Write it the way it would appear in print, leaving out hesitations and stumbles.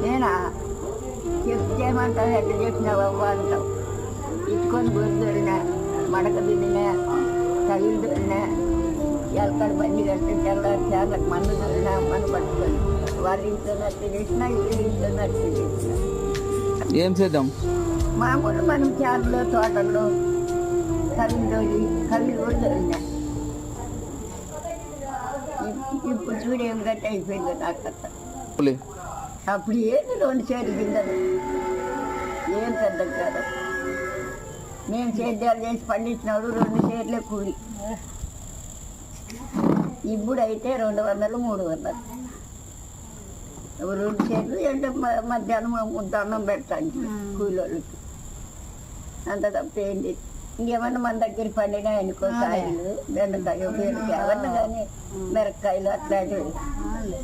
నేనా చెప్తేమంటావు ఎట్లా చెప్పినావు అంటావు. ఇట్టుకొని గొంతున్నా మడక తిన్నా తగిలి దొరినా ఎలకడ బండి కట్టి తెల్లారి చేతకు మందు దొరినా మన్ను పట్టుకొని వాళ్ళ ఇంట్లో నచ్చి చేసినా వీళ్ళ ఇంట్లో నచ్చి చేసిన. ఏం చేద్దాం? మామూలు మనం చేపలు తోటల్లో కళ్ళు కూడా దొరినా. ఇప్పుడు చూడు ఏం గట్టి అయిపోయింది డాక్టర్. అప్పుడు ఏంటి 2 చేతులు గింజలు ఏం పెద్ద కాదు. మేము సేద్యాలు చేసి పండించినప్పుడు 2 చేతులే కూలి. ఇప్పుడు అయితే 200 300. 2 చేతులు అంటే మధ్యాహ్నం ముద్దన్నం పెడతాను కూలోళ్ళకి. అంత తప్పేంటి. ఇంకేమన్నా మన దగ్గర పండినా అనుకో కాయలు బెండకాయ బీరకాయ అవన్నీ కానీ మిరపకాయలు అట్లాంటివి